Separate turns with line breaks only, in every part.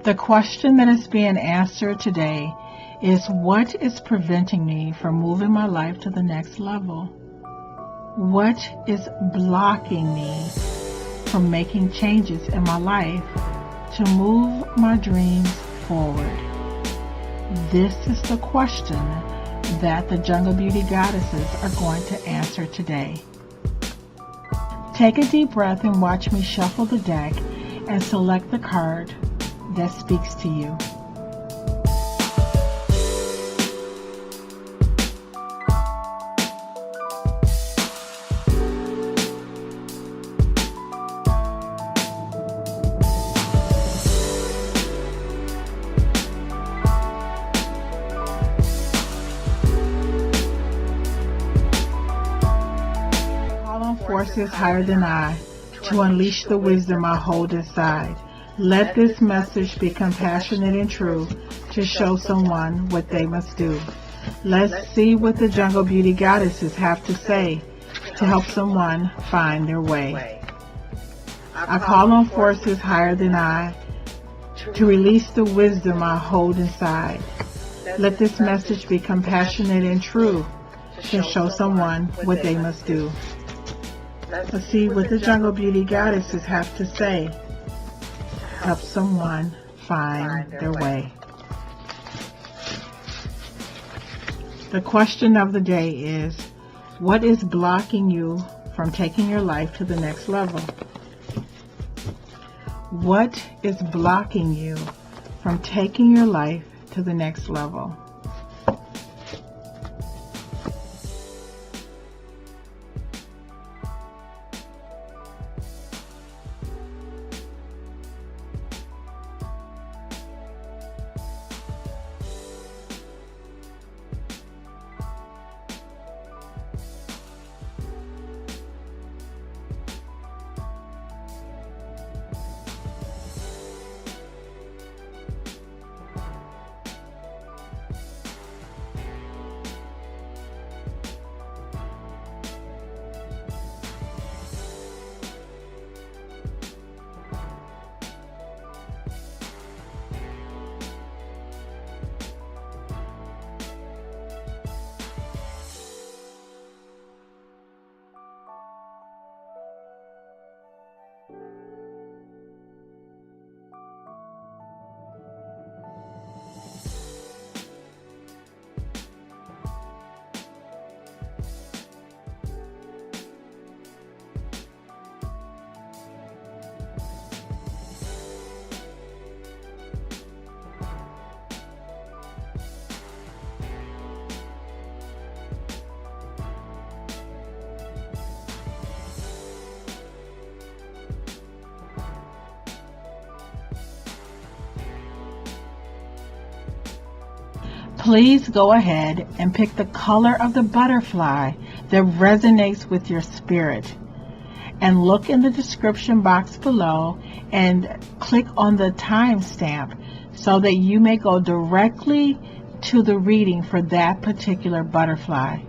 The question that is being answered today is, what is preventing me from moving my life to the next level? What is blocking me from making changes in my life to move my dreams forward? This is the question that the Jungle Beauty Goddesses are going to answer today. Take a deep breath and watch me shuffle the deck and select the card that speaks to you. Forces higher than I to unleash the wisdom I hold inside. Let this message be compassionate and true to show someone what they must do. Let's see what the Jungle Beauty Goddesses have to say to help someone find their way. I call on forces higher than I to release the wisdom I hold inside. Let this message be compassionate and true to show someone what they must do. Let's see what the Jungle Beauty Goddesses have to say to help someone find their way. The question of the day is, what is blocking you from taking your life to the next level? What is blocking you from taking your life to the next level? Please go ahead and pick the color of the butterfly that resonates with your spirit. And look in the description box below and click on the timestamp so that you may go directly to the reading for that particular butterfly.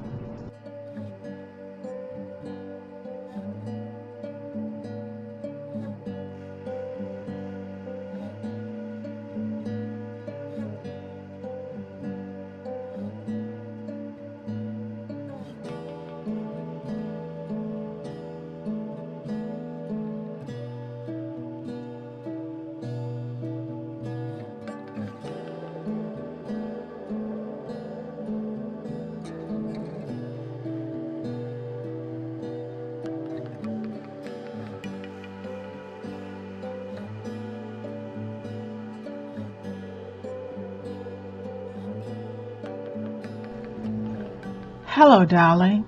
Hello, darling.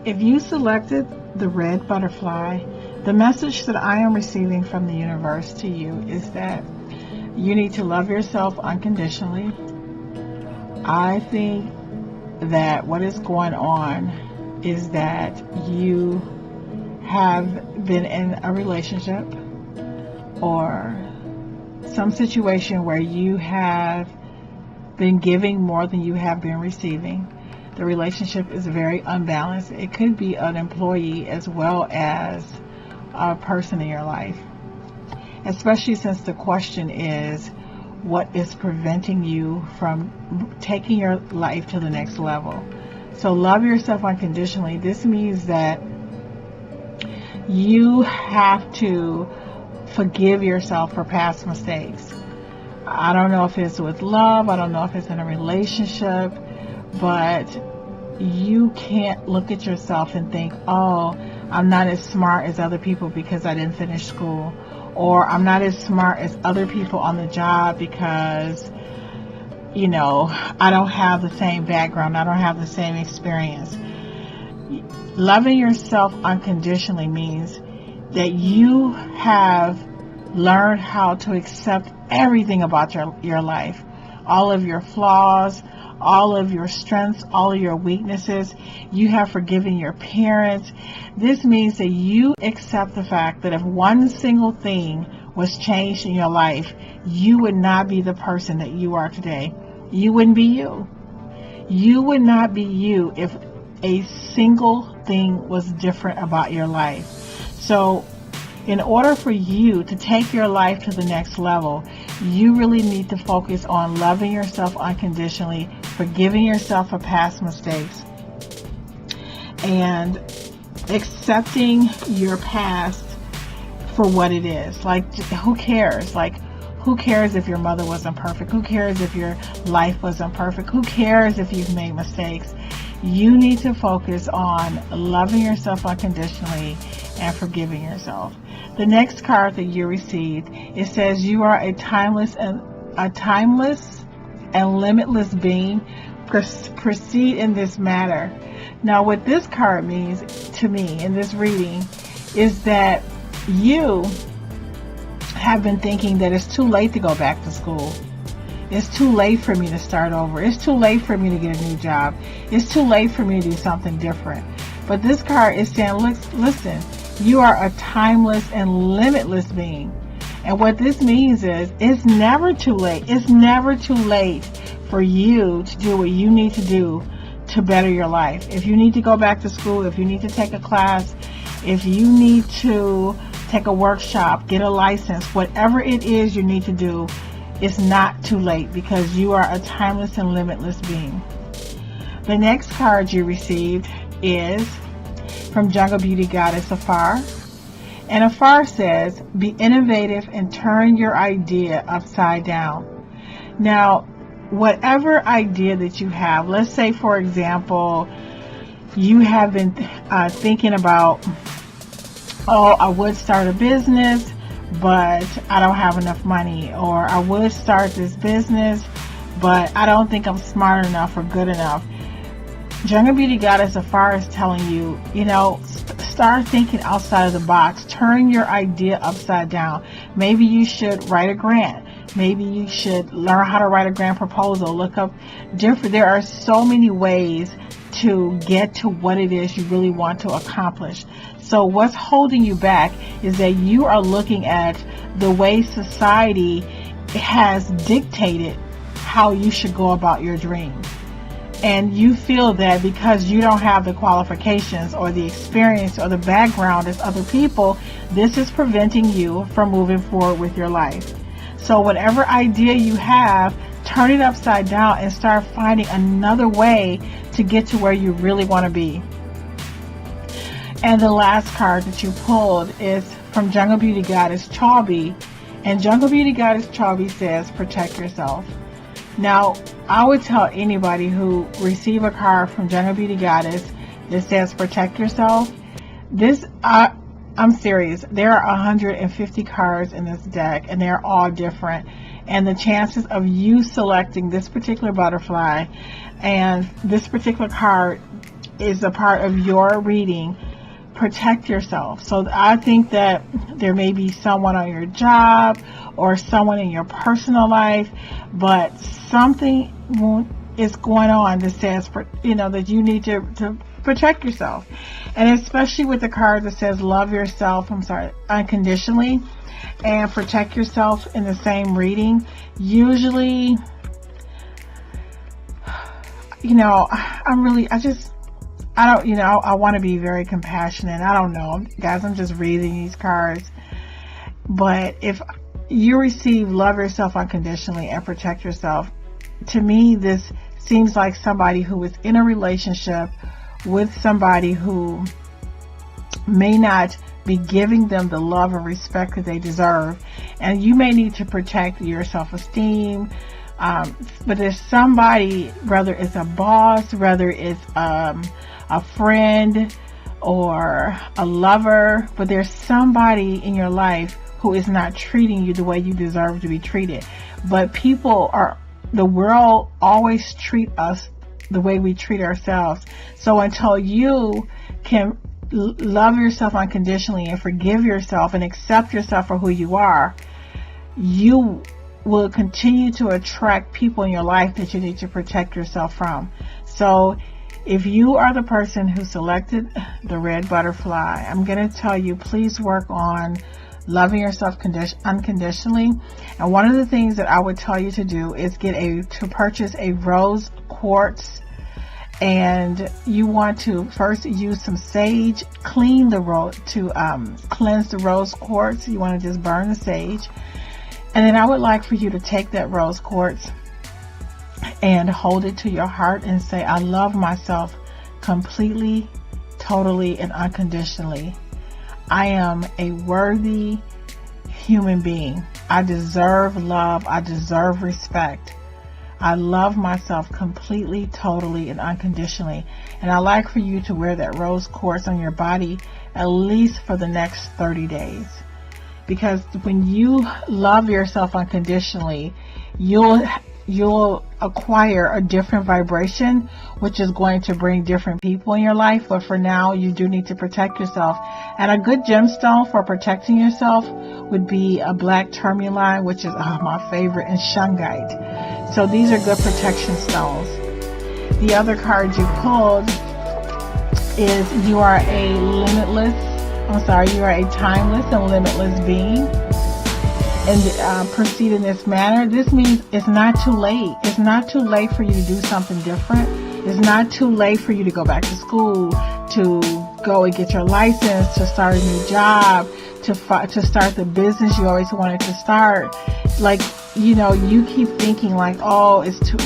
If you selected the red butterfly, the message that I am receiving from the universe to you is that you need to love yourself unconditionally. I think that what is going on is that you have been in a relationship or some situation where you have been giving more than you have been receiving. The relationship is very unbalanced. It could be an employee as well as a person in your life. especially since the question is, what is preventing you from taking your life to the next level? So love yourself unconditionally. This means that you have to forgive yourself for past mistakes. I don't know if it's with love, I don't know if it's in a relationship, but you can't look at yourself and think, oh, I'm not as smart as other people because I didn't finish school, or I'm not as smart as other people on the job because, you know, I don't have the same background, I don't have the same experience. Loving yourself unconditionally means that you have learned how to accept everything about your life, all of your flaws, all of your strengths, all of your weaknesses. You have forgiven your parents. This means that you accept the fact that if one single thing was changed in your life, you would not be the person that you are today. You wouldn't be you. You would not be you if a single thing was different about your life. So in order for you to take your life to the next level, you really need to focus on loving yourself unconditionally, forgiving yourself for past mistakes, and accepting your past for what it is. Like, who cares? Like, who cares if your mother wasn't perfect? Who cares if your life wasn't perfect? Who cares if you've made mistakes? You need to focus on loving yourself unconditionally and forgiving yourself. The next card that you received, it says you are a timeless and limitless being. Proceed in this matter. Now, what this card means to me in this reading is that you have been thinking that it's too late to go back to school. It's too late for me to start over. It's too late for me to get a new job. It's too late for me to do something different. But this card is saying, listen, you are a timeless and limitless being. And what this means is it's never too late. It's never too late for you to do what you need to do to better your life. If you need to go back to school, if you need to take a class, if you need to take a workshop, get a license, whatever it is you need to do, it's not too late because you are a timeless and limitless being. The next card you received is from Jungle Beauty Goddess Afar. And Afar says, be innovative and turn your idea upside down. Now, whatever idea that you have, let's say, for example, you have been thinking about, oh, I would start a business, but I don't have enough money, or I would start this business, but I don't think I'm smart enough or good enough. Jungle Beauty Goddess Afar is telling you, start thinking outside of the box. Turn your idea upside down. Maybe you should write a grant. Maybe you should learn how to write a grant proposal. Look up different. There are so many ways to get to what it is you really want to accomplish. So what's holding you back is that you are looking at the way society has dictated how you should go about your dreams. And you feel that because you don't have the qualifications or the experience or the background as other people, this is preventing you from moving forward with your life. So whatever idea you have, turn it upside down and start finding another way to get to where you really want to be. And the last card that you pulled is from Jungle Beauty Goddess Chauby. And Jungle Beauty Goddess Chauby says, protect yourself. Now, I would tell anybody who receive a card from Jungle Beauty Goddess that says protect yourself, I'm serious. There are 150 cards in this deck, and they're all different. And the chances of you selecting this particular butterfly and this particular card is a part of your reading. Protect yourself. So I think that there may be someone on your job or someone in your personal life, but something is going on that says, that you need to protect yourself. And especially with the card that says love yourself, unconditionally, and protect yourself in the same reading. Usually, I want to be very compassionate. I don't know, guys, I'm just reading these cards. But if you receive love yourself unconditionally and protect yourself. To me, this seems like somebody who is in a relationship with somebody who may not be giving them the love and respect that they deserve, and you may need to protect your self-esteem. But there's somebody, whether it's a boss, whether it's a friend or a lover, but there's somebody in your life who is not treating you the way you deserve to be treated. But the world always treat us the way we treat ourselves. So until you can love yourself unconditionally and forgive yourself and accept yourself for who you are, you will continue to attract people in your life that you need to protect yourself from. So if you are the person who selected the red butterfly, I'm going to tell you, please work on loving yourself unconditionally. And one of the things that I would tell you to do is to purchase a rose quartz. And you want to first use some sage, cleanse the rose quartz. You want to just burn the sage. And then I would like for you to take that rose quartz and hold it to your heart and say, I love myself completely, totally, and unconditionally. I am a worthy human being. I deserve love. I deserve respect. I love myself completely, totally, and unconditionally. And I like for you to wear that rose quartz on your body at least for the next 30 days. Because when you love yourself unconditionally, you'll acquire a different vibration, which is going to bring different people in your life. But for now, you do need to protect yourself. And a good gemstone for protecting yourself would be a black tourmaline, which is my favorite, and shungite. So these are good protection stones. The other card you pulled is you are a timeless and limitless being. And proceed in this manner. This means it's not too late. It's not too late for you to do something different. It's not too late for you to go back to school, to go and get your license, to start a new job, to start the business you always wanted to start. Like, you keep thinking like, oh, it's too,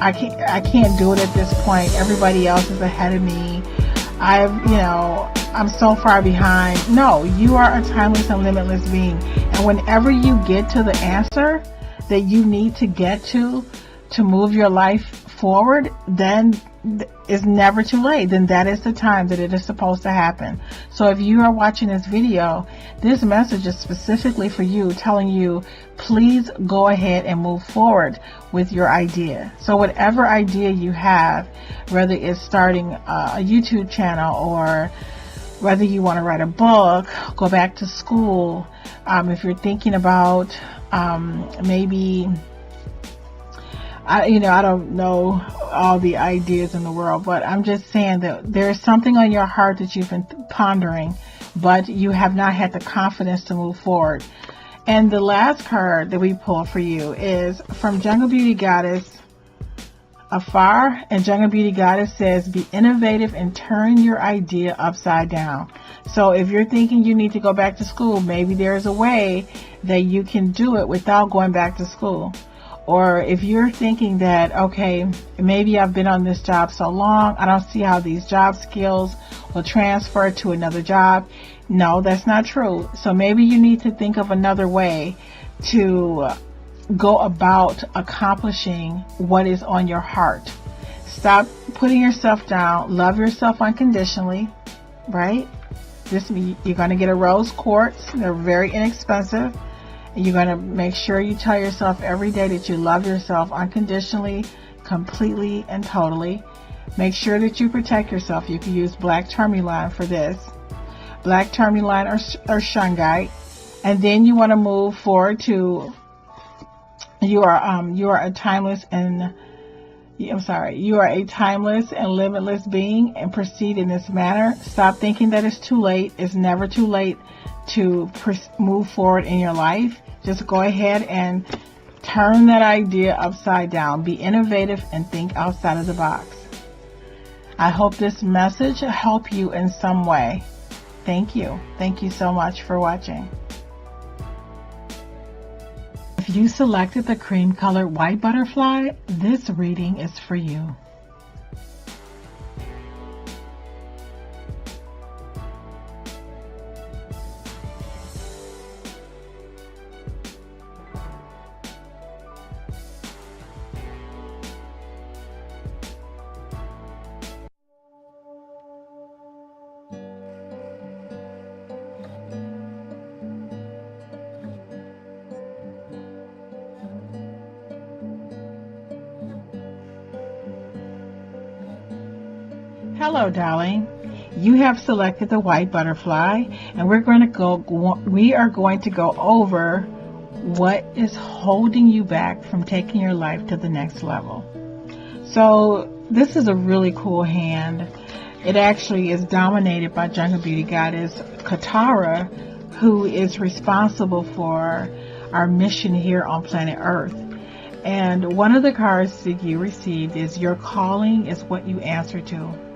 I can't do it at this point. Everybody else is ahead of me. I'm so far behind. No, you are a timeless and limitless being. And whenever you get to the answer that you need to get to move your life forward, then it's never too late. Then that is the time that it is supposed to happen. So if you are watching this video, this message is specifically for you, telling you, please go ahead and move forward with your idea. So whatever idea you have, whether it's starting a YouTube channel or whether you want to write a book, go back to school, if you're thinking about maybe, I don't know all the ideas in the world, but I'm just saying that there's something on your heart that you've been pondering, but you have not had the confidence to move forward. And the last card that we pulled for you is from Jungle Beauty Goddess Afar, and Jungle Beauty Goddess says, be innovative and turn your idea upside down. So if you're thinking you need to go back to school, maybe there's a way that you can do it without going back to school. Or if you're thinking that, okay, maybe I've been on this job so long, I don't see how these job skills will transfer to another job. No, that's not true. So maybe you need to think of another way to go about accomplishing what is on your heart. Stop putting yourself down. Love yourself unconditionally, right? You're going to get a rose quartz. They're very inexpensive. You're going to make sure you tell yourself every day that you love yourself unconditionally, completely, and totally. Make sure that you protect yourself. You can use black tourmaline for this. Black tourmaline or shungite. And then you want to move forward to you are a timeless and limitless being, and proceed in this manner. Stop thinking that it's too late. It's never too late to move forward in your life. Just go ahead and turn that idea upside down. Be innovative and think outside of the box. I hope this message helped you in some way. Thank you. Thank you so much for watching. If you selected the cream colored white butterfly, this reading is for you. Hello, darling. You have selected the white butterfly, and we are going to go over what is holding you back from taking your life to the next level. So this is a really cool hand. It actually is dominated by Jungle Beauty Goddess Katara, who is responsible for our mission here on planet Earth. And one of the cards that you received is your calling is what you answer to.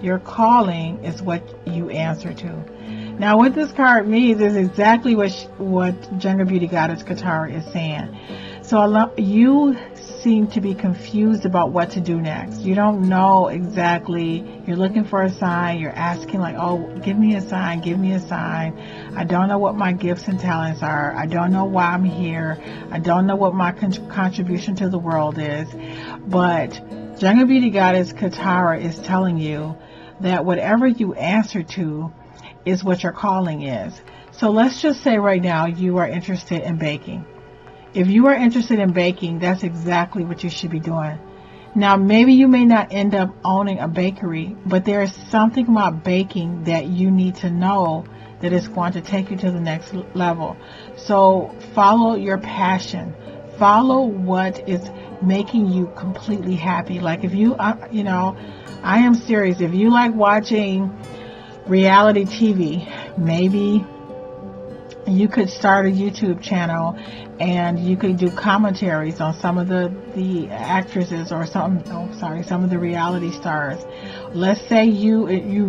Your calling is what you answer to. Now, what this card means is exactly what Jungle Beauty Goddess Katara is saying. So you seem to be confused about what to do next. You don't know exactly. You're looking for a sign. You're asking like, oh, give me a sign. Give me a sign. I don't know what my gifts and talents are. I don't know why I'm here. I don't know what my contribution to the world is. But Jungle Beauty Goddess Katara is telling you that whatever you answer to is what your calling is. So let's just say right now you are interested in baking. If you are interested in baking, that's exactly what you should be doing. Now, maybe you may not end up owning a bakery, but there is something about baking that you need to know that is going to take you to the next level. So follow your passion. Follow what is making you completely happy. Like if you, I am serious. If you like watching reality TV, maybe you could start a YouTube channel and you could do commentaries on some of the actresses or some of the reality stars. Let's say you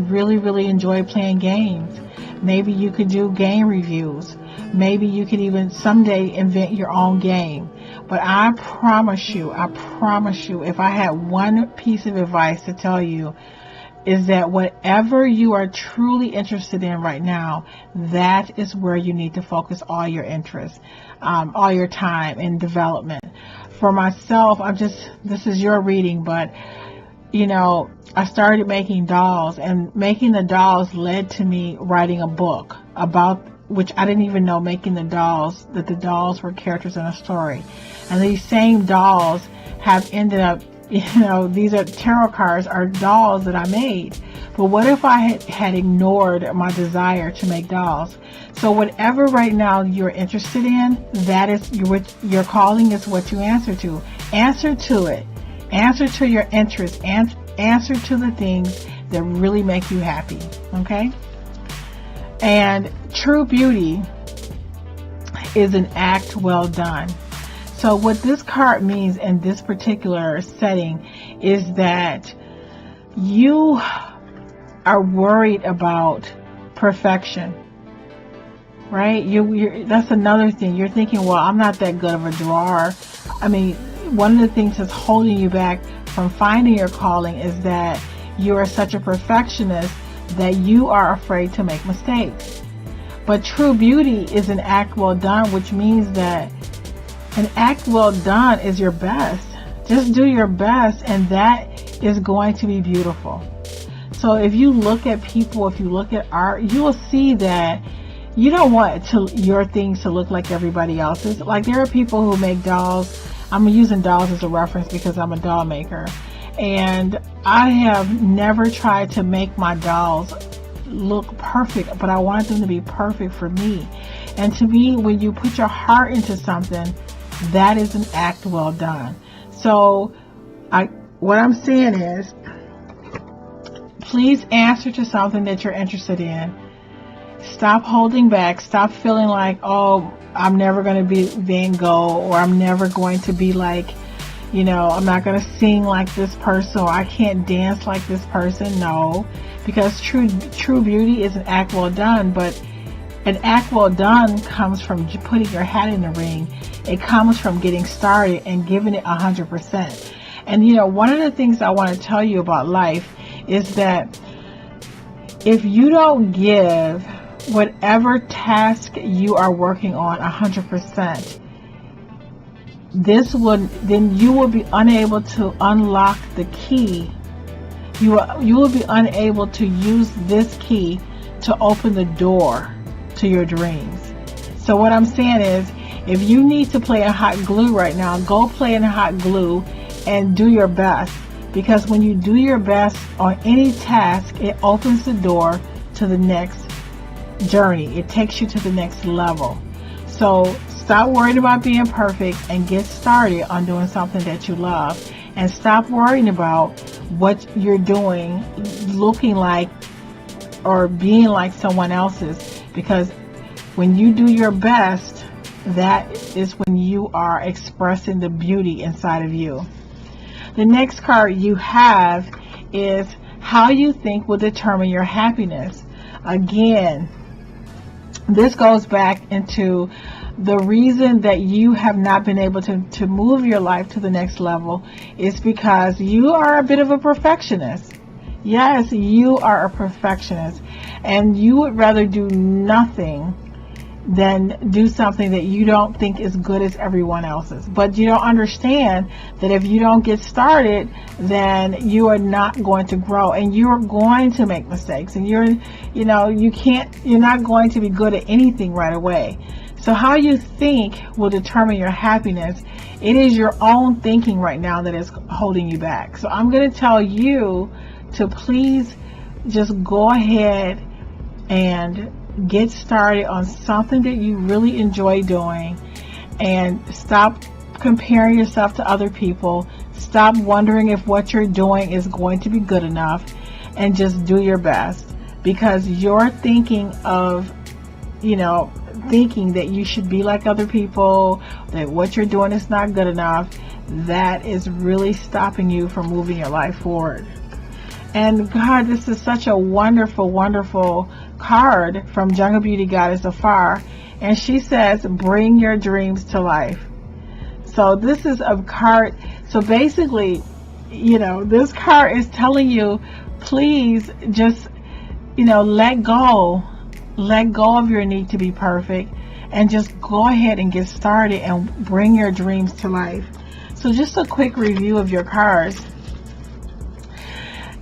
really, really enjoy playing games. Maybe you could do game reviews. Maybe you could even someday invent your own game. But I promise you, if I had one piece of advice to tell you, is that whatever you are truly interested in right now, that is where you need to focus all your interest, all your time in development. For myself, this is your reading, but I started making dolls, and making the dolls led to me writing a book about which I didn't even know that the dolls were characters in a story. And these same dolls have ended up, these are tarot cards, are dolls that I made. But what if I had ignored my desire to make dolls? So whatever right now you're interested in, that is your calling is what you answer to. Answer to it. Answer to your interests. Answer to the things that really make you happy. Okay? And true beauty is an act well done. So what this card means in this particular setting is that you are worried about perfection, right? That's another thing. You're thinking, well, I'm not that good of a drawer. I mean, one of the things that's holding you back from finding your calling is that you are such a perfectionist that you are afraid to make mistakes. But true beauty is an act well done, which means that an act well done is your best. Just do your best, and that is going to be beautiful. So if you look at people, if you look at art, you will see that you don't want your things to look like everybody else's. Like there are people who make dolls. I'm using dolls as a reference because I'm a doll maker. And I have never tried to make my dolls look perfect, but I wanted them to be perfect for me. And to me, when you put your heart into something, that is an act well done. So what I'm saying is, please answer to something that you're interested in. Stop holding back. Stop feeling like, oh, I'm never going to be Van Gogh, or I'm never going to be like, I'm not going to sing like this person, or I can't dance like this person. No, because true beauty is an act well done, but an act well done comes from putting your hat in the ring. It comes from getting started and giving it 100%. And you know, one of the things I want to tell you about life is that if you don't give whatever task you are working on 100%, then you will be unable to unlock the key. You will be unable to use this key to open the door to your dreams. So what I'm saying is, if you need to play in hot glue right now, go play in hot glue and do your best. Because when you do your best on any task, it opens the door to the next journey. It takes you to the next level. So stop worrying about being perfect and get started on doing something that you love. And stop worrying about what you're doing looking like or being like someone else's. Because when you do your best, that is when you are expressing the beauty inside of you. The next card you have is how you think will determine your happiness. Again, this goes back into the reason that you have not been able to move your life to the next level is because you are a bit of a perfectionist. Yes, you are a perfectionist, and you would rather do nothing than do something that you don't think is good as everyone else's. But you don't understand that if you don't get started, then you are not going to grow, and you're going to make mistakes, and you're not going to be good at anything right away. So how you think will determine your happiness. It is your own thinking right now that is holding you back. So I'm going to tell you to please just go ahead and get started on something that you really enjoy doing, and stop comparing yourself to other people. Stop wondering if what you're doing is going to be good enough, and just do your best, because you're thinking of, thinking that you should be like other people, that what you're doing is not good enough. That is really stopping you from moving your life forward. And God, this is such a wonderful, wonderful card from Jungle Beauty Goddess Afar. And she says, bring your dreams to life. So this is a card. So basically, this card is telling you, please just, let go of your need to be perfect, and just go ahead and get started and bring your dreams to life. So just a quick review of your cards.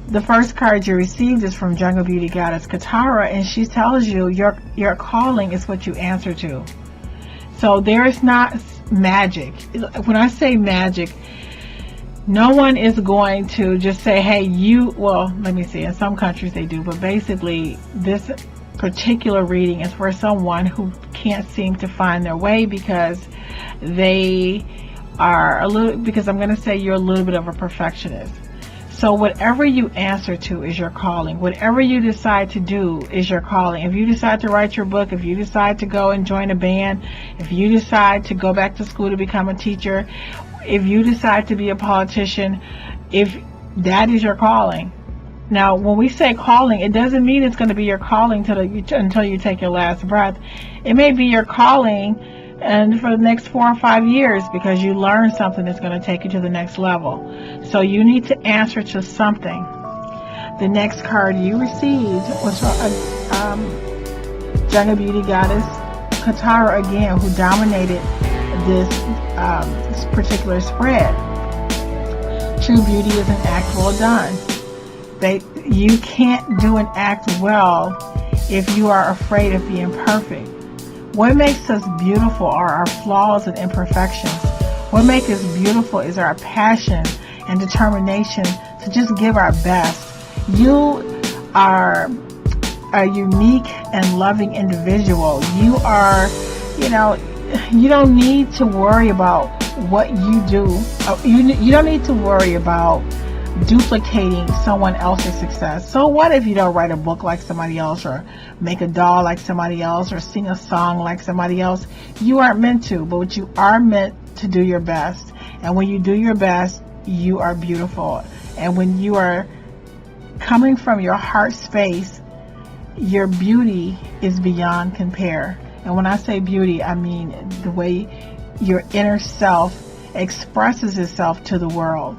The first card you received is from Jungle Beauty Goddess Katara, and she tells you your calling is what you answer to. So there is not magic. When I say magic, no one is going to just say, hey, let me see, in some countries they do, but basically this particular reading is for someone who can't seem to find their way because they are because I'm going to say you're a little bit of a perfectionist. So whatever you answer to is your calling. Whatever you decide to do is your calling. If you decide to write your book, if you decide to go and join a band, if you decide to go back to school to become a teacher, if you decide to be a politician, if that is your calling. Now, when we say calling, it doesn't mean it's going to be your calling until you take your last breath. It may be your calling and for the next 4 or 5 years, because you learn something that's going to take you to the next level. So you need to answer to something. The next card you received was from Jungle Beauty Goddess Katara again, who dominated this particular spread. True beauty is an act well done. You can't do an act well if you are afraid of being perfect. What makes us beautiful are our flaws and imperfections. What makes us beautiful is our passion and determination to just give our best. You are a unique and loving individual. You are, you don't need to worry about what you do. You don't need to worry about duplicating someone else's success. So what if you don't write a book like somebody else, or make a doll like somebody else, or sing a song like somebody else? You aren't meant to, but you are meant to do your best. And when you do your best, you are beautiful. And when you are coming from your heart space, your beauty is beyond compare. And when I say beauty, I mean the way your inner self expresses itself to the world.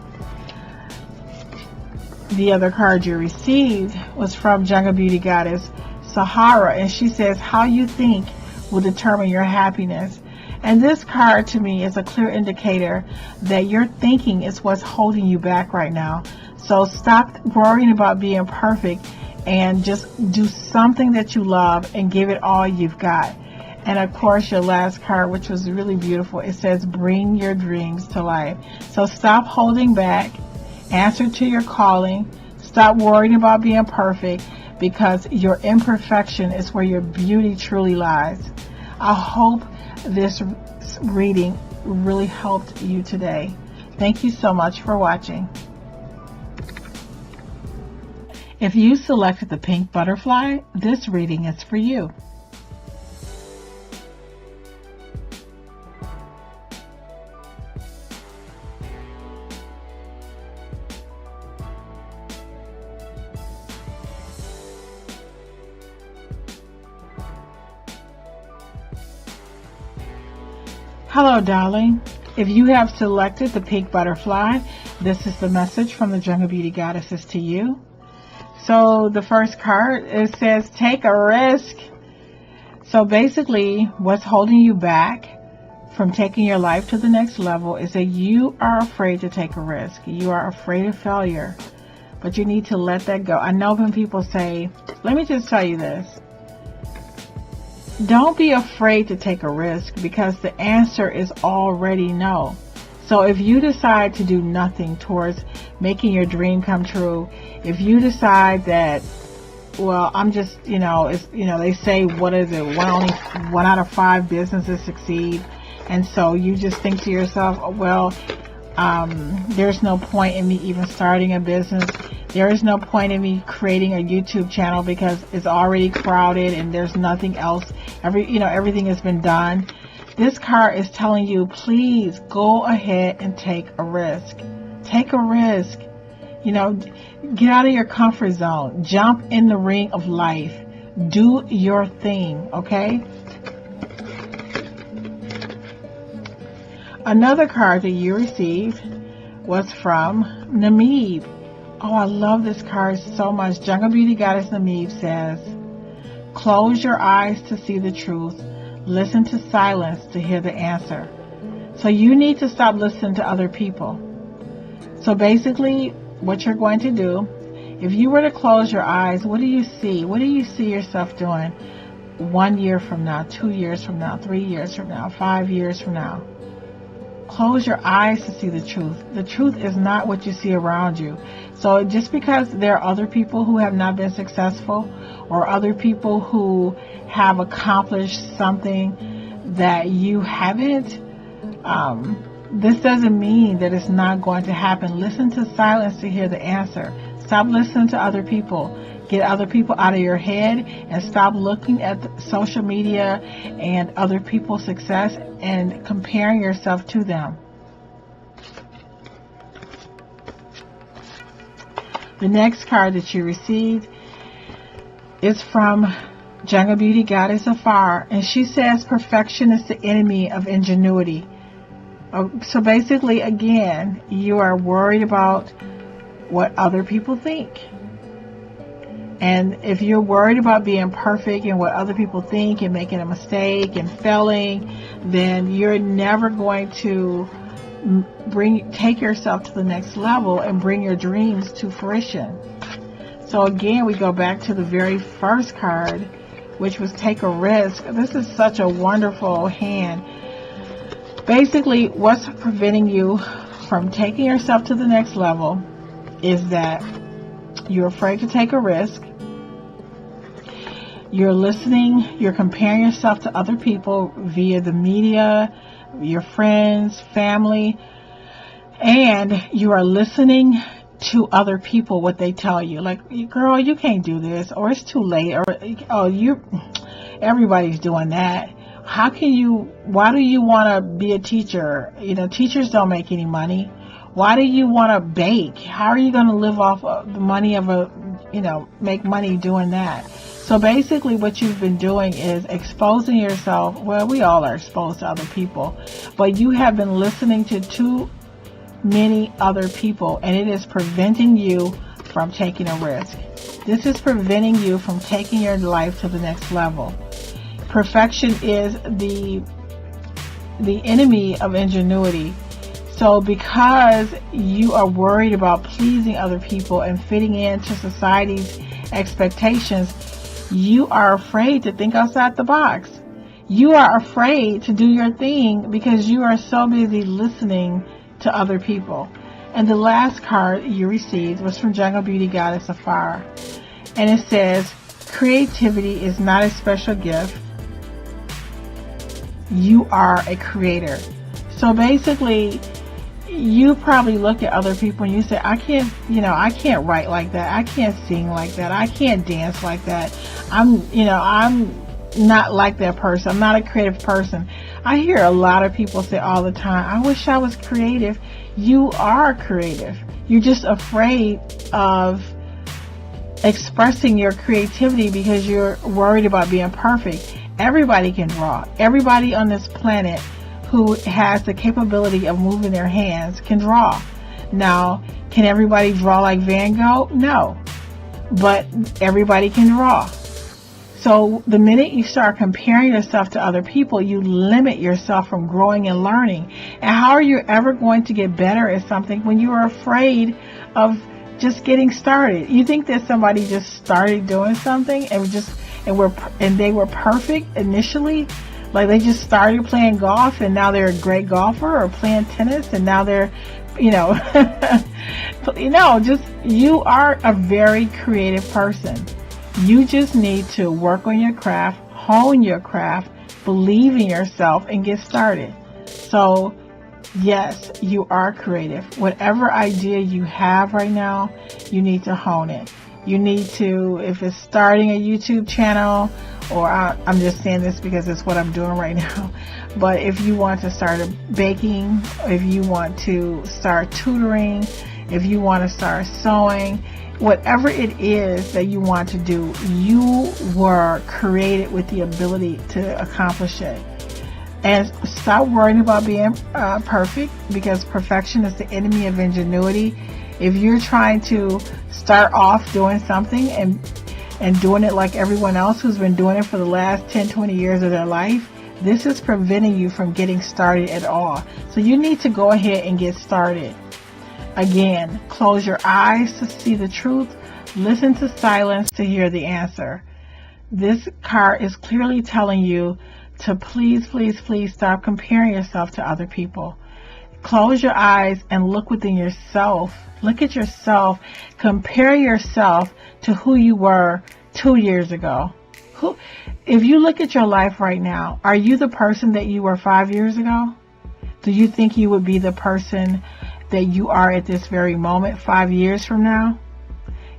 The other card you received was from Jungle Beauty Goddess Sahara, and she says, how you think will determine your happiness. And this card to me is a clear indicator that your thinking is what's holding you back right now. So stop worrying about being perfect and just do something that you love and give it all you've got. And of course, your last card, which was really beautiful, it says, bring your dreams to life. So stop holding back. Answer to your calling. Stop worrying about being perfect, because your imperfection is where your beauty truly lies. I hope this reading really helped you today. Thank you so much for watching. If you selected the pink butterfly, this reading is for you. Hello, darling. If you have selected the pink butterfly, this is the message from the Jungle Beauty Goddesses to you. So the first card, it says, take a risk. So basically, what's holding you back from taking your life to the next level is that you are afraid to take a risk. You are afraid of failure, but you need to let that go. I know when people say, let me just tell you this. Don't be afraid to take a risk, because the answer is already no. So if you decide to do nothing towards making your dream come true, if you decide that, well, I'm just, they say, what is it? One out of 5 businesses succeed. And so you just think to yourself, well, there's no point in me even starting a business. There is no point in me creating a YouTube channel because it's already crowded and there's nothing else. Everything has been done. This card is telling you, please go ahead and take a risk. Take a risk. Get out of your comfort zone. Jump in the ring of life. Do your thing, okay? Another card that you received was from Namib. Oh, I love this card so much. Jungle Beauty Goddess Namib says, close your eyes to see the truth. Listen to silence to hear the answer. So you need to stop listening to other people. So basically, what you're going to do, if you were to close your eyes, what do you see? What do you see yourself doing 1 year from now, 2 years from now, 3 years from now, 5 years from now? Close your eyes to see the truth. The truth is not what you see around you. So just because there are other people who have not been successful, or other people who have accomplished something that you haven't, this doesn't mean that it's not going to happen. Listen to silence to hear the answer. Stop listening to other people. Get other people out of your head and stop looking at social media and other people's success and comparing yourself to them. The next card that you received is from Jungle Beauty Goddess Afar, and she says perfection is the enemy of ingenuity. So basically, again, you are worried about what other people think. And if you're worried about being perfect and what other people think and making a mistake and failing, then you're never going to take yourself to the next level and bring your dreams to fruition. So again, we go back to the very first card, which was take a risk. This is such a wonderful hand. Basically, what's preventing you from taking yourself to the next level is that you're afraid to take a risk. You're listening, you're comparing yourself to other people via the media, your friends, family, and you are listening to other people, what they tell you. Like, girl, you can't do this, or it's too late, or, everybody's doing that. Why do you want to be a teacher? Teachers don't make any money. Why do you want to bake? How are you going to live off of the money of make money doing that? So basically what you've been doing is exposing yourself. Well, we all are exposed to other people, but you have been listening to too many other people, and it is preventing you from taking a risk. This is preventing you from taking your life to the next level. Perfection is the enemy of ingenuity. So because you are worried about pleasing other people and fitting into society's expectations, you are afraid to think outside the box. You are afraid to do your thing because you are so busy listening to other people. And the last card you received was from Jungle Beauty Goddess of Fire. And it says, creativity is not a special gift. You are a creator. So basically, you probably look at other people and you say, I can't write like that. I can't sing like that. I can't dance like that. I'm not like that person. I'm not a creative person. I hear a lot of people say all the time, I wish I was creative. You are creative. You're just afraid of expressing your creativity because you're worried about being perfect. Everybody can draw. Everybody on this planet who has the capability of moving their hands can draw. Now, can everybody draw like Van Gogh? No. But everybody can draw. So the minute you start comparing yourself to other people, you limit yourself from growing and learning. And how are you ever going to get better at something when you are afraid of just getting started? You think that somebody just started doing something and they were perfect initially? Like they just started playing golf and now they're a great golfer, or playing tennis and now they're, you are a very creative person. You just need to work on your craft, hone your craft, believe in yourself, and get started. So, yes, you are creative. Whatever idea you have right now, you need to hone it. You need to, if it's starting a YouTube channel, or I'm just saying this because it's what I'm doing right now, but if you want to start baking, if you want to start tutoring, if you want to start sewing, whatever it is that you want to do, you were created with the ability to accomplish it. And stop worrying about being perfect, because perfection is the enemy of ingenuity. If you're trying to start off doing something and doing it like everyone else who's been doing it for the last 10, 20 years of their life, this is preventing you from getting started at all. So you need to go ahead and get started. Again, close your eyes to see the truth. Listen to silence to hear the answer. This card is clearly telling you to please, please, please stop comparing yourself to other people. Close your eyes and look within yourself. Look at yourself. Compare yourself to who you were 2 years ago. If you look at your life right now, are you the person that you were 5 years ago? Do you think you would be the person that you are at this very moment 5 years from now?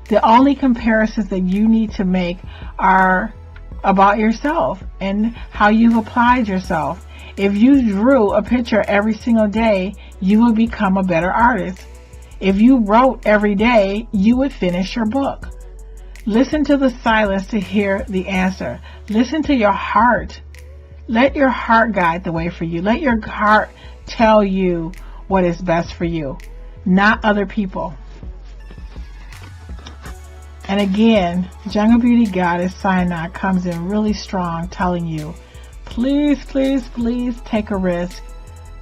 The only comparisons that you need to make are about yourself and how you've applied yourself. If you drew a picture every single day, you would become a better artist. If you wrote every day, you would finish your book. Listen to the silence to hear the answer. Listen to your heart. Let your heart guide the way for you. Let your heart tell you what is best for you, not other people. And again, Jungle Beauty Goddess Sinai comes in really strong, telling you, please, please, please take a risk.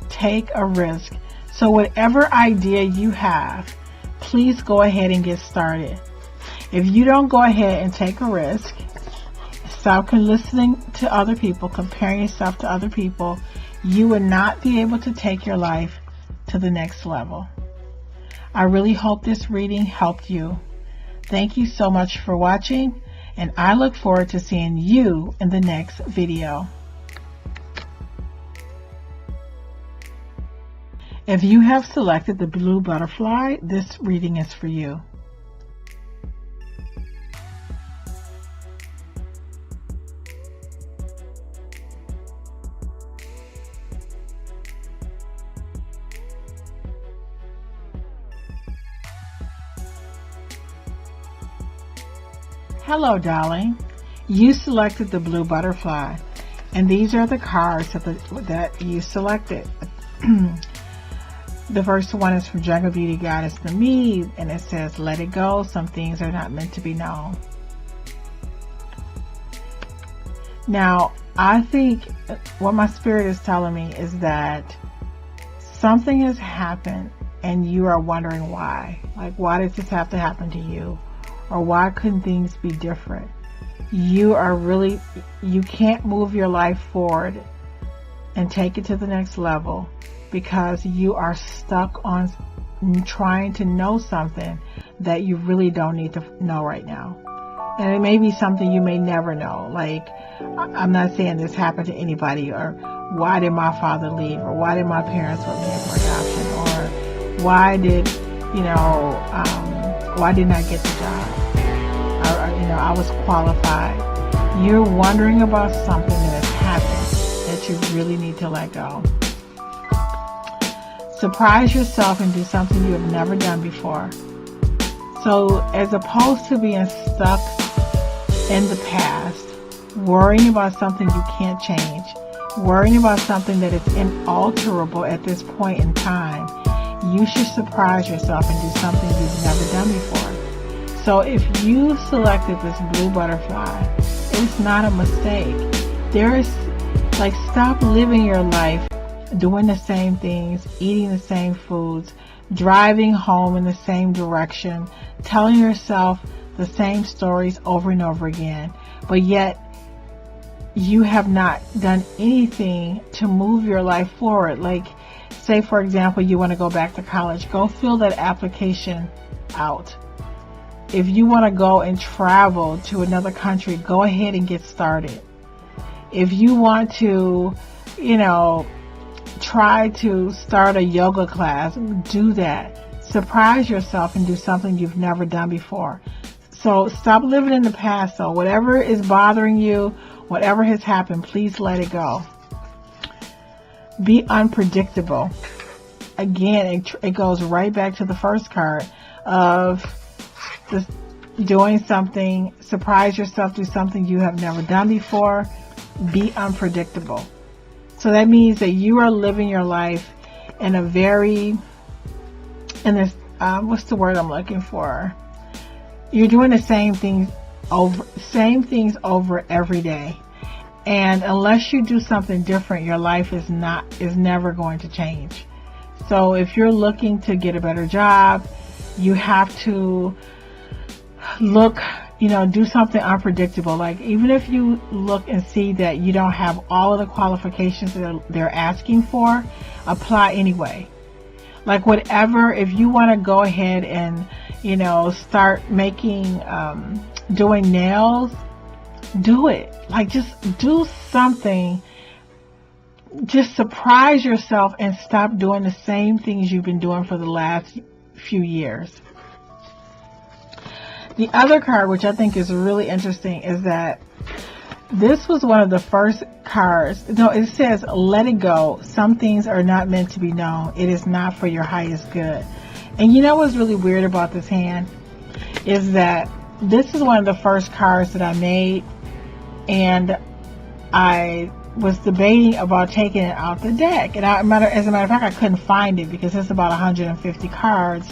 Take a risk. So whatever idea you have, please go ahead and get started. If you don't go ahead and take a risk, stop listening to other people, comparing yourself to other people, you will not be able to take your life to the next level. I really hope this reading helped you. Thank you so much for watching, and I look forward to seeing you in the next video. If you have selected the blue butterfly, this reading is for you. Hello, darling. You selected the blue butterfly, and these are the cards that you selected. The first one is from Jungle Beauty Goddess Namib, and it says, let it go. Some things are not meant to be known. Now, I think what my spirit is telling me is that something has happened and you are wondering why. Like, why did this have to happen to you? Or why couldn't things be different? You can't move your life forward and take it to the next level because you are stuck on trying to know something that you really don't need to know right now. And it may be something you may never know. Like, I'm not saying this happened to anybody, or why did my father leave, or why did my parents put me in for adoption, or why did, why didn't I get the job? Or, I was qualified. You're wondering about something that has happened that you really need to let go. Surprise yourself and do something you have never done before. So as opposed to being stuck in the past, worrying about something you can't change, worrying about something that is inalterable at this point in time, you should surprise yourself and do something you've never done before. So if you selected this blue butterfly, it's not a mistake. Stop living your life doing the same things, eating the same foods, driving home in the same direction, telling yourself the same stories over and over again, but yet you have not done anything to move your life forward. Like, say for example, you want to go back to college, go fill that application out. If you want to go and travel to another country, go ahead and get started. If you want to, try to start a yoga class, do that. Surprise yourself and do something you've never done before. So stop living in the past. So whatever is bothering you, whatever has happened, please let it go. Be unpredictable. Again, it goes right back to the first card of just doing something. Surprise yourself, do something you have never done before. Be unpredictable. So that means that you are living your life in what's the word I'm looking for? You're doing the same things over every day. And unless you do something different, your life is never going to change. So if you're looking to get a better job, you have to do something unpredictable. Like, even if you look and see that you don't have all of the qualifications that they're asking for, apply anyway. Like, whatever, if you want to go ahead and, start making, doing nails, do it. Like, just do something. Just surprise yourself and stop doing the same things you've been doing for the last few years. The other card, which I think is really interesting, is that this was one of the first cards. No, it says, let it go. Some things are not meant to be known. It is not for your highest good. And you know what's really weird about this hand is that this is one of the first cards that I made, and I was debating about taking it out the deck. And as a matter of fact, I couldn't find it because it's about 150 cards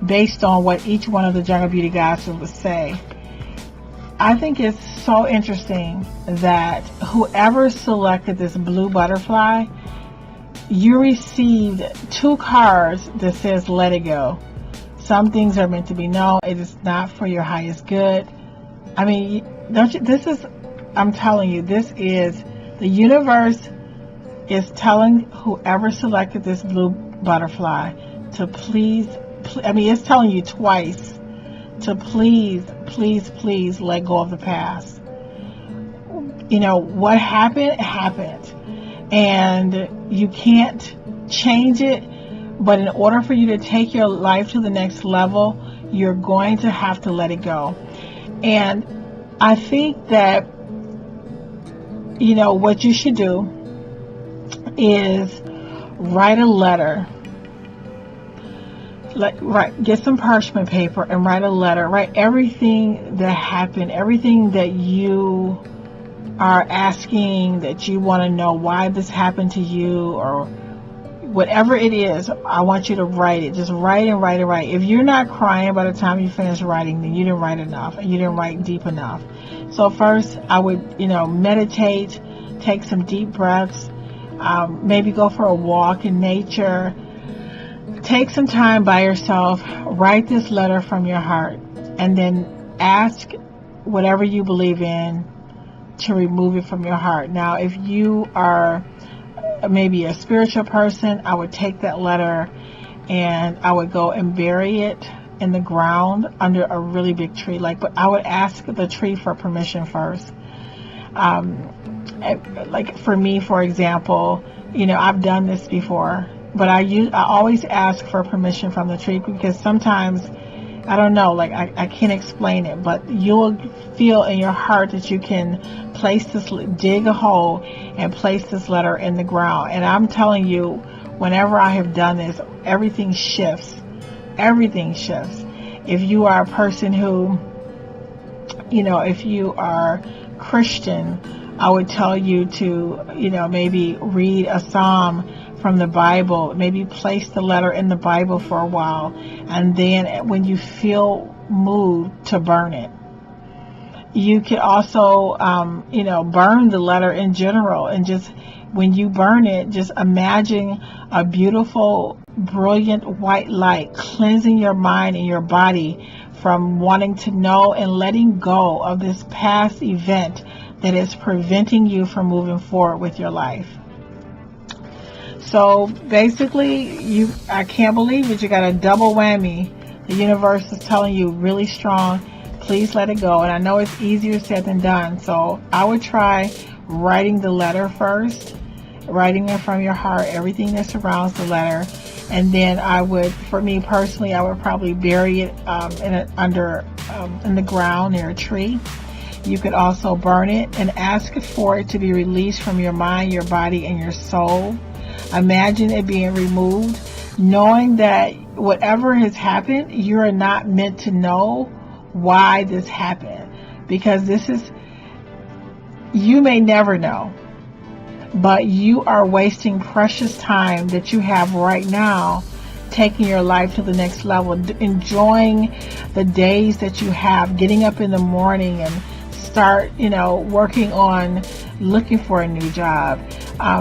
based on what each one of the Jungle Beauty Goddesses would say. I think it's so interesting that whoever selected this blue butterfly, you received 2 cards that says let it go. Some things are meant to be known. It is not for your highest good. I mean, I'm telling you, the universe is telling whoever selected this blue butterfly to it's telling you twice to please let go of the past. What happened, and you can't change it, but in order for you to take your life to the next level, you're going to have to let it go. And I think that what you should do is write a letter get some parchment paper and write a letter. Write everything that happened, everything that you are asking, that you want to know why this happened to you, or whatever it is. I want you to write it. Just write and write and write. If you're not crying by the time you finish writing, then you didn't write enough, and you didn't write deep enough. So first, I would, meditate, take some deep breaths, maybe go for a walk in nature. Take some time by yourself, write this letter from your heart, and then ask whatever you believe in to remove it from your heart. Now, if you are maybe a spiritual person, I would take that letter and I would go and bury it in the ground under a really big tree. But I would ask the tree for permission first. Like for me, for example, I've done this before. But I always ask for permission from the tree, because sometimes, I don't know, I can't explain it, but you'll feel in your heart that you can dig a hole and place this letter in the ground. And I'm telling you, whenever I have done this, everything shifts. Everything shifts. If you are a person who, if you are Christian, I would tell you to, maybe read a psalm from the Bible, maybe place the letter in the Bible for a while, and then when you feel moved, to burn it. You could also, burn the letter in general, and just when you burn it, just imagine a beautiful, brilliant white light cleansing your mind and your body from wanting to know and letting go of this past event that is preventing you from moving forward with your life. So basically, I can't believe it. You got a double whammy. The universe is telling you really strong, please let it go. And I know it's easier said than done. So I would try writing the letter first, writing it from your heart, everything that surrounds the letter. And then for me personally, I would probably bury it in the ground near a tree. You could also burn it and ask for it to be released from your mind, your body, and your soul. Imagine it being removed, knowing that whatever has happened, you're not meant to know why this happened, because you may never know, but you are wasting precious time that you have right now, taking your life to the next level, enjoying the days that you have, getting up in the morning and start, working on looking for a new job,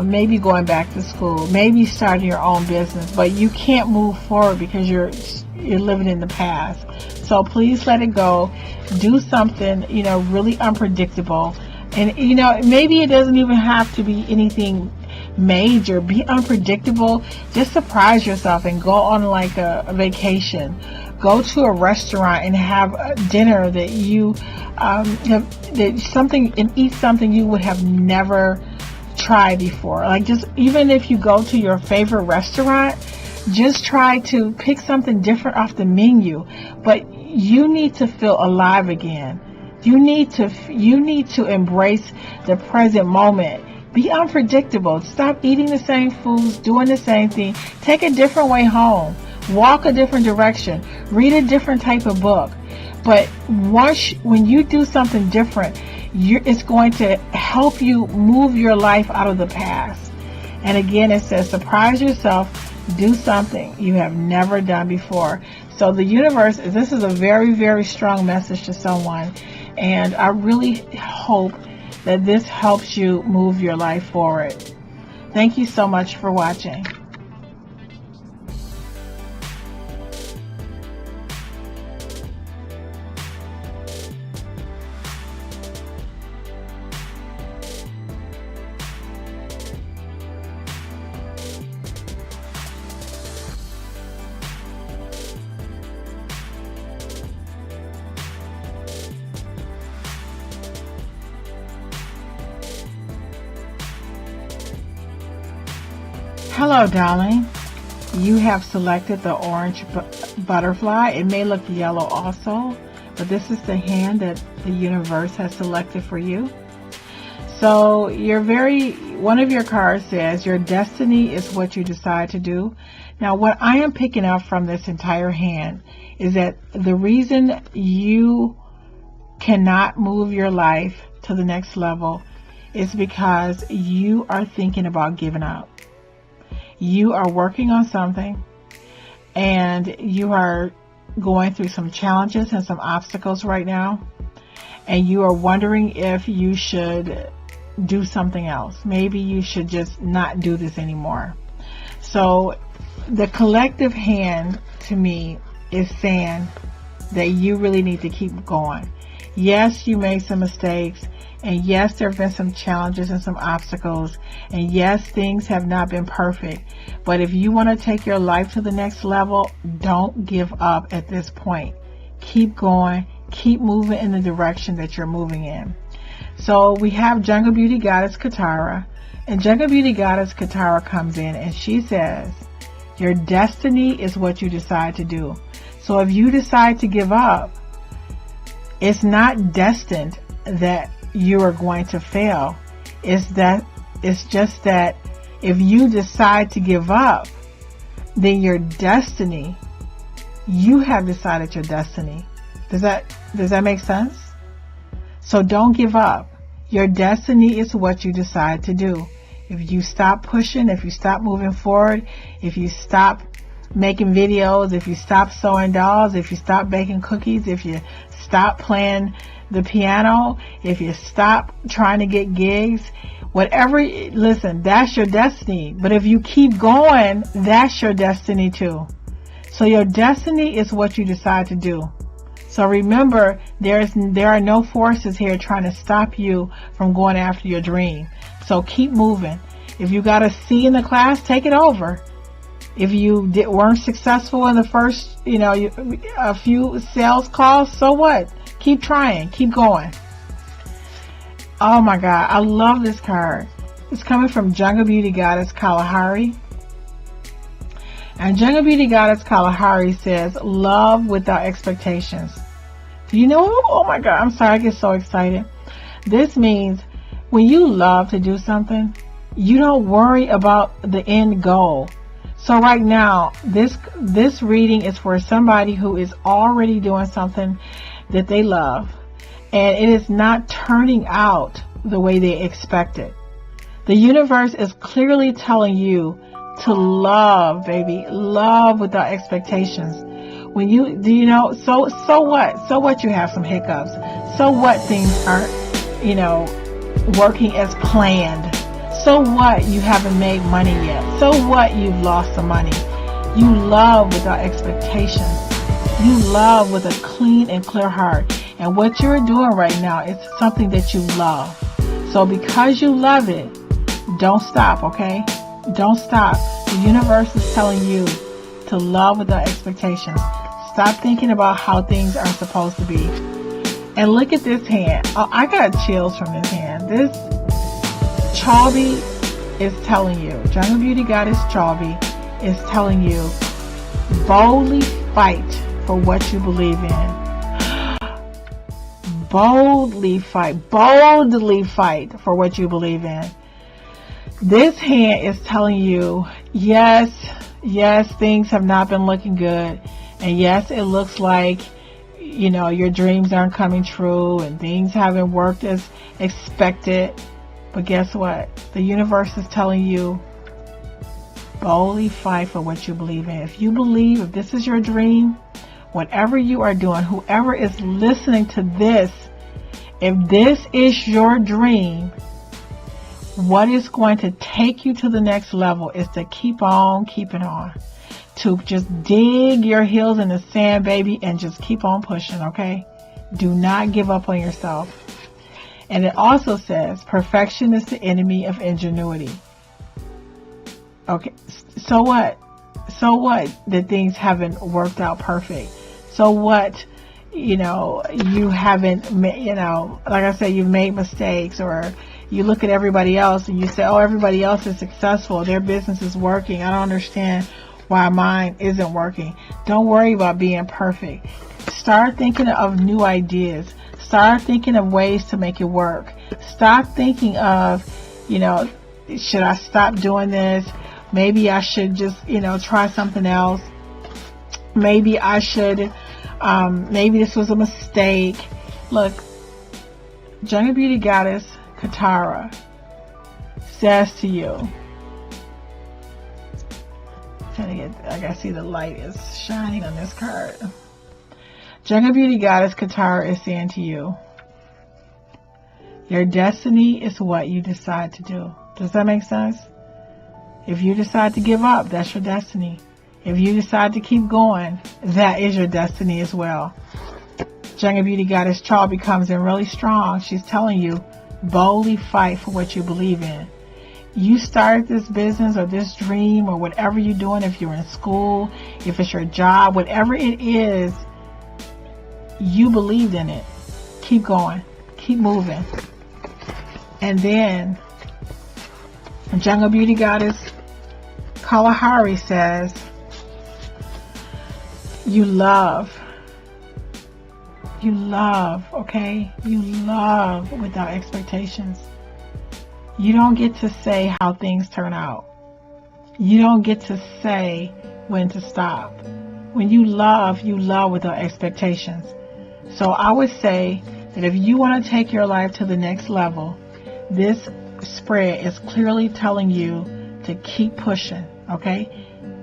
maybe going back to school, maybe starting your own business, but you can't move forward because you're living in the past. So please let it go. Do something, really unpredictable. And, maybe it doesn't even have to be anything major. Be unpredictable. Just surprise yourself and go on like a vacation. Go to a restaurant and have a dinner that you eat something you would have never tried before. Like, just even if you go to your favorite restaurant, just try to pick something different off the menu. But you need to feel alive again. You need to embrace the present moment. Be unpredictable. Stop eating the same foods, doing the same thing. Take a different way home. Walk a different direction. Read a different type of book. But when you do something different, it's going to help you move your life out of the past. And again, it says, surprise yourself. Do something you have never done before. So the universe, this is a very, very strong message to someone. And I really hope that this helps you move your life forward. Thank you so much for watching. Hello, darling. You have selected the orange butterfly. It may look yellow also, but this is the hand that the universe has selected for you. So one of your cards says, your destiny is what you decide to do. Now, what I am picking up from this entire hand is that the reason you cannot move your life to the next level is because you are thinking about giving up. You are working on something and you are going through some challenges and some obstacles right now, and you are wondering if you should do something else. Maybe you should just not do this anymore. So the collective hand to me is saying that you really need to keep going. Yes, you made some mistakes, and yes, there have been some challenges and some obstacles, and yes, things have not been perfect. But if you want to take your life to the next level, don't give up at this point. Keep going. Keep moving in the direction that you're moving in. So we have Jungle Beauty Goddess Katara, and Jungle Beauty Goddess Katara comes in and she says, your destiny is what you decide to do. So if you decide to give up, it's not destined that you are going to fail. It's just that if you decide to give up, then your destiny, you have decided your destiny. Does that make sense? So don't give up. Your destiny is what you decide to do. If you stop pushing, if you stop moving forward, if you stop making videos, if you stop sewing dolls, if you stop baking cookies, if you stop playing the piano, if you stop trying to get gigs, whatever, listen, that's your destiny. But if you keep going, that's your destiny too. So your destiny is what you decide to do. So remember, there are no forces here trying to stop you from going after your dream. So keep moving. If you got a C in the class, take it over. If you weren't successful in the first, a few sales calls, so what? Keep trying. Keep going. Oh my God, I love this card. It's coming from Jungle Beauty Goddess Kalahari. And Jungle Beauty Goddess Kalahari says, love without expectations. Do you know? Oh my God, I'm sorry, I get so excited. This means when you love to do something, you don't worry about the end goal. So right now, this reading is for somebody who is already doing something that they love, and it is not turning out the way they expected. The universe is clearly telling you to love, baby, love without expectations. When so what? So what you have some hiccups? So what things aren't, working as planned? So what you haven't made money yet? So what you've lost some money? You love without expectations. You love with a clean and clear heart. And what you're doing right now is something that you love. So because you love it, don't stop, okay? Don't stop. The universe is telling you to love without expectations. Stop thinking about how things are supposed to be. And look at this hand. Oh, I got chills from this hand. This Chalby is telling you, Jungle Beauty Goddess Chalby is telling you, boldly fight for what you believe in. Boldly fight for what you believe in. This hand is telling you, yes, things have not been looking good. And yes, it looks like, your dreams aren't coming true and things haven't worked as expected. But guess what? The universe is telling you, boldly fight for what you believe in. If you believe, if this is your dream, whatever you are doing, whoever is listening to this, if this is your dream, what is going to take you to the next level is to keep on keeping on. To just dig your heels in the sand, baby, and just keep on pushing, okay? Do not give up on yourself. And it also says, perfection is the enemy of ingenuity. Okay, so what? So what that things haven't worked out perfect? So what, you haven't, like I said, you've made mistakes, or you look at everybody else and you say, oh, everybody else is successful. Their business is working. I don't understand why mine isn't working. Don't worry about being perfect. Start thinking of new ideas. Start thinking of ways to make it work. Stop thinking of, should I stop doing this? Maybe I should just, try something else. Maybe I should, maybe this was a mistake. Look, Jungle Beauty Goddess Katara says to you, I gotta see the light is shining on this card. Jungle Beauty Goddess Katara is saying to you, your destiny is what you decide to do. Does that make sense? If you decide to give up, that's your destiny. If you decide to keep going, that is your destiny as well. Jungle Beauty Goddess Char becomes really strong. She's telling you, boldly fight for what you believe in. You started this business or this dream or whatever you're doing, if you're in school, if it's your job, whatever it is, you believed in it. Keep going. Keep moving. And then Jungle Beauty Goddess Kalahari says, you love, okay? You love without expectations. You don't get to say how things turn out. You don't get to say when to stop. When you love without expectations. So I would say that if you want to take your life to the next level, this spread is clearly telling you to keep pushing, okay?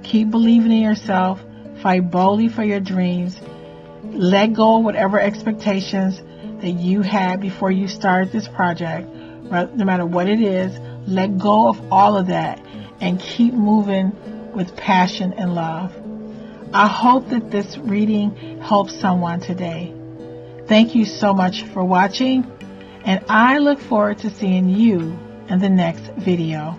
Keep believing in yourself. Fight boldly for your dreams. Let go of whatever expectations that you had before you started this project. No matter what it is, let go of all of that and keep moving with passion and love. I hope that this reading helps someone today. Thank you so much for watching, and I look forward to seeing you in the next video.